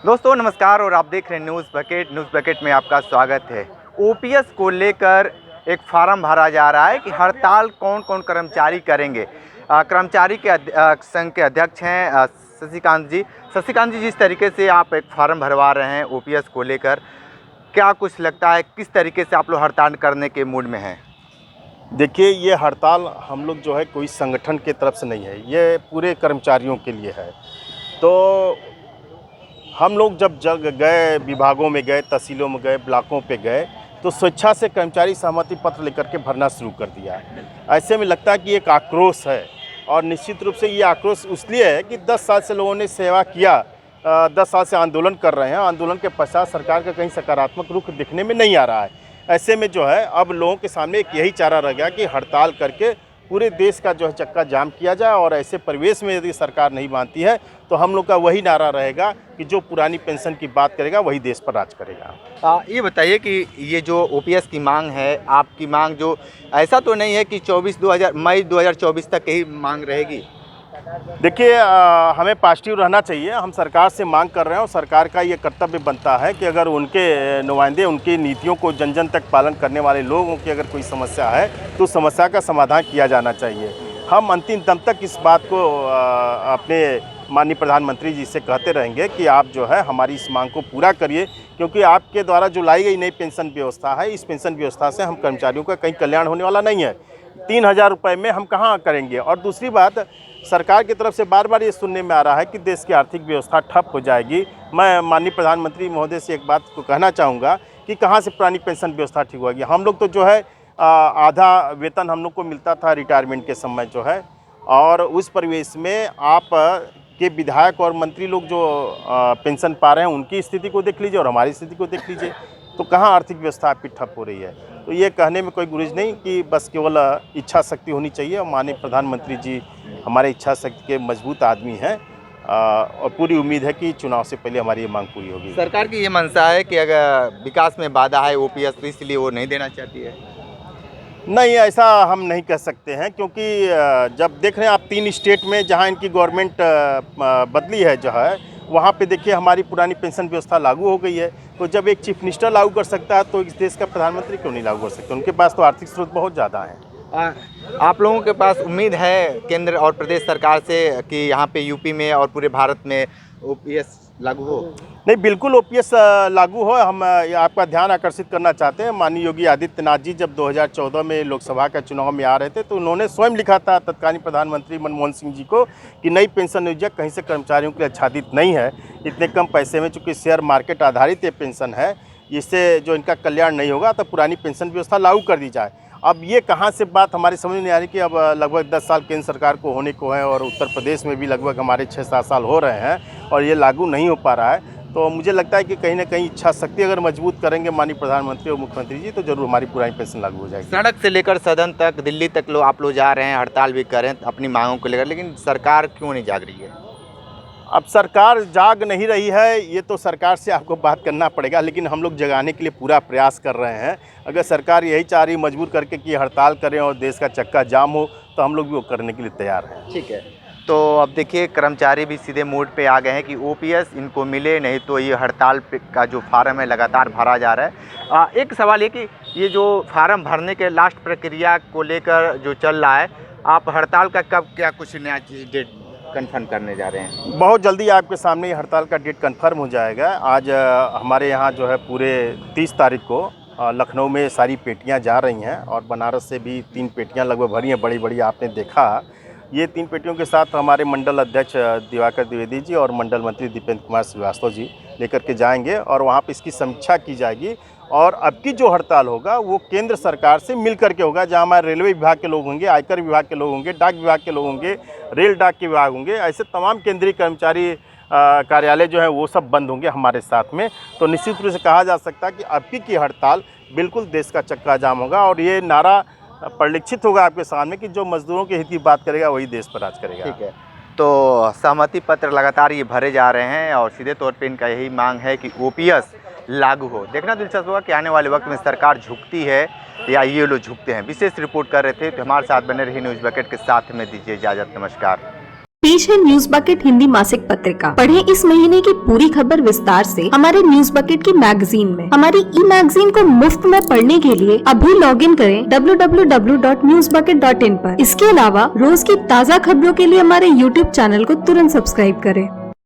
दोस्तों नमस्कार और आप देख रहे हैं न्यूज़ बकेट में आपका स्वागत है। ओपीएस को लेकर एक फार्म भरा जा रहा है कि हड़ताल कौन कौन कर्मचारी करेंगे। कर्मचारी के संघ के अध्यक्ष हैं शशिकांत जी। शशिकांत जी, जिस तरीके से आप एक फार्म भरवा रहे हैं ओपीएस को लेकर, क्या कुछ लगता है किस तरीके से आप लोग हड़ताल करने के मूड में हैं? देखिए, ये हड़ताल हम लोग जो है कोई संगठन के तरफ से नहीं है, ये पूरे कर्मचारियों के लिए है। तो हम लोग जब गए, विभागों में गए, तहसीलों में गए, ब्लॉकों पे गए, तो स्वेच्छा से कर्मचारी सहमति पत्र लेकर के भरना शुरू कर दिया। ऐसे में लगता है कि एक आक्रोश है, और निश्चित रूप से ये आक्रोश इसलिए है कि 10 साल से लोगों ने सेवा किया, 10 साल से आंदोलन कर रहे हैं। आंदोलन के पश्चात सरकार का कहीं सकारात्मक रुख दिखने में नहीं आ रहा है। ऐसे में जो है अब लोगों के सामने एक यही चारा रह गया कि हड़ताल करके पूरे देश का जो है चक्का जाम किया जाए, और ऐसे परिवेश में यदि सरकार नहीं मानती है तो हम लोग का वही नारा रहेगा कि जो पुरानी पेंशन की बात करेगा वही देश पर राज करेगा। ये बताइए कि ये जो ओपीएस की मांग है, आपकी मांग जो ऐसा तो नहीं है कि मई 2024 तक यही मांग रहेगी? देखिए, हमें पॉजिटिव रहना चाहिए। हम सरकार से मांग कर रहे हैं और सरकार का ये कर्तव्य बनता है कि अगर उनके नुमाइंदे उनकी नीतियों को जन जन तक पालन करने वाले लोगों की अगर कोई समस्या है तो समस्या का समाधान किया जाना चाहिए। हम अंतिम दम तक इस बात को अपने माननीय प्रधानमंत्री जी से कहते रहेंगे कि आप जो है हमारी इस मांग को पूरा करिए, क्योंकि आपके द्वारा जो लाई गई नई पेंशन व्यवस्था है, इस पेंशन व्यवस्था से हम कर्मचारियों का कहीं कल्याण होने वाला नहीं है। 3000 रुपये में हम कहाँ करेंगे। और दूसरी बात, सरकार की तरफ से बार बार ये सुनने में आ रहा है कि देश की आर्थिक व्यवस्था ठप हो जाएगी। मैं माननीय प्रधानमंत्री महोदय से एक बात को कहना चाहूँगा कि कहाँ से पुरानी पेंशन व्यवस्था ठीक होगी। हम लोग तो जो है आधा वेतन हम लोग को मिलता था रिटायरमेंट के समय जो है, और उस परिवेश में आप के विधायक और मंत्री लोग जो पेंशन पा रहे हैं उनकी स्थिति को देख लीजिए और हमारी स्थिति को देख लीजिए, तो कहाँ आर्थिक व्यवस्था आपकी ठप हो रही है। तो ये कहने में कोई गुरेज नहीं कि बस केवल इच्छा शक्ति होनी चाहिए, और माननीय प्रधानमंत्री जी हमारे इच्छा शक्ति के मजबूत आदमी हैं, और पूरी उम्मीद है कि चुनाव से पहले हमारी ये मांग पूरी होगी। सरकार की ये मंशा है कि अगर विकास में बाधा है ओपीएस, तो इसलिए वो नहीं देना चाहती है? नहीं, ऐसा हम नहीं कह सकते हैं, क्योंकि जब देख रहे हैं आप 3 स्टेट में जहां इनकी गवर्नमेंट बदली है जो है, वहां पे देखिए हमारी पुरानी पेंशन व्यवस्था लागू हो गई है। तो जब एक चीफ मिनिस्टर लागू कर सकता है तो इस देश का प्रधानमंत्री क्यों नहीं लागू कर सकते? उनके पास तो आर्थिक स्रोत बहुत ज़्यादा हैं। आप लोगों के पास उम्मीद है केंद्र और प्रदेश सरकार से कि यहाँ पे यूपी में और पूरे भारत में ओपीएस लागू हो? नहीं, बिल्कुल ओपीएस लागू हो। हम आपका ध्यान आकर्षित करना चाहते हैं, माननीय योगी आदित्यनाथ जी जब 2014 में लोकसभा का चुनाव में आ रहे थे तो उन्होंने स्वयं लिखा था तत्कालीन प्रधानमंत्री मनमोहन सिंह जी को कि नई पेंशन योजना कहीं से कर्मचारियों के लिए आच्छादित नहीं है। इतने कम पैसे में, चूँकि शेयर मार्केट आधारित ये पेंशन है, इससे जो इनका कल्याण नहीं होगा, तो पुरानी पेंशन व्यवस्था लागू कर दी जाए। अब ये कहाँ से बात हमारी समझ नहीं आ रही कि अब लगभग 10 साल केंद्र सरकार को होने को है, और उत्तर प्रदेश में भी लगभग हमारे 6-7 साल हो रहे हैं और ये लागू नहीं हो पा रहा है। तो मुझे लगता है कि कहीं ना कहीं इच्छा शक्ति अगर मजबूत करेंगे माननीय प्रधानमंत्री और मुख्यमंत्री जी, तो जरूर हमारी पुरानी पेंशन लागू हो जाएगी। सड़क से लेकर सदन तक, दिल्ली तक आप लोग जा रहे हैं, हड़ताल भी कर रहे हैं अपनी मांगों को लेकर, लेकिन सरकार क्यों नहीं जाग रही है? अब सरकार जाग नहीं रही है, ये तो सरकार से आपको बात करना पड़ेगा, लेकिन हम लोग जगाने के लिए पूरा प्रयास कर रहे हैं। अगर सरकार यही चाह रही मजबूर करके कि हड़ताल करें और देश का चक्का जाम हो, तो हम लोग भी वो करने के लिए तैयार हैं। ठीक है, तो अब देखिए कर्मचारी भी सीधे मोड पे आ गए हैं कि ओपीएस इनको मिले, नहीं तो ये हड़ताल का जो फार्म है लगातार भरा जा रहा है। एक सवाल ये कि ये जो फार्म भरने के लास्ट प्रक्रिया को लेकर जो चल रहा है, आप हड़ताल का कब क्या कुछ नया डेट कन्फर्म करने जा रहे हैं? बहुत जल्दी आपके सामने ये हड़ताल का डेट कंफर्म हो जाएगा। आज हमारे यहाँ जो है पूरे 30 तारीख को लखनऊ में सारी पेटियाँ जा रही हैं, और बनारस से भी 3 पेटियाँ लगभग भरी हैं, बड़ी बड़ी आपने देखा। ये 3 पेटियों के साथ हमारे मंडल अध्यक्ष दिवाकर द्विवेदी जी और मंडल मंत्री दीपेंद्र कुमार श्रीवास्तव जी लेकर के जाएंगे, और वहाँ पे इसकी समीक्षा की जाएगी। और अब की जो हड़ताल होगा वो केंद्र सरकार से मिल करके होगा, जहाँ हमारे रेलवे विभाग के लोग होंगे, आयकर विभाग के लोग होंगे, डाक विभाग के लोग होंगे, रेल डाक के विभाग होंगे, ऐसे तमाम केंद्रीय कर्मचारी कार्यालय जो है वो सब बंद होंगे हमारे साथ में। तो निश्चित रूप से कहा जा सकता है कि अब की हड़ताल बिल्कुल देश का चक्का जाम होगा, और ये नारा परिलक्षित होगा आपके सामने कि जो मजदूरों के हित की बात करेगा वही देश पर राज करेगा। ठीक है, तो सहमति पत्र लगातार ये भरे जा रहे हैं, और सीधे तौर पे इनका यही मांग है कि ओपीएस लागू हो। देखना दिलचस्प होगा कि आने वाले वक्त में सरकार झुकती है या ये लोग झुकते हैं। विशेष रिपोर्ट कर रहे थे, तो हमारे साथ बने रही न्यूज़ बकेट के साथ में दीजिए इजाज़त। नमस्कार। पेश है न्यूज बकेट हिंदी मासिक पत्रिका। पढ़ें इस महीने की पूरी खबर विस्तार से हमारे न्यूज बकेट की मैगजीन में। हमारी ई मैगजीन को मुफ्त में पढ़ने के लिए अभी लॉगिन करें www.newsbucket.in पर। इसके अलावा रोज की ताज़ा खबरों के लिए हमारे YouTube चैनल को तुरंत सब्सक्राइब करें।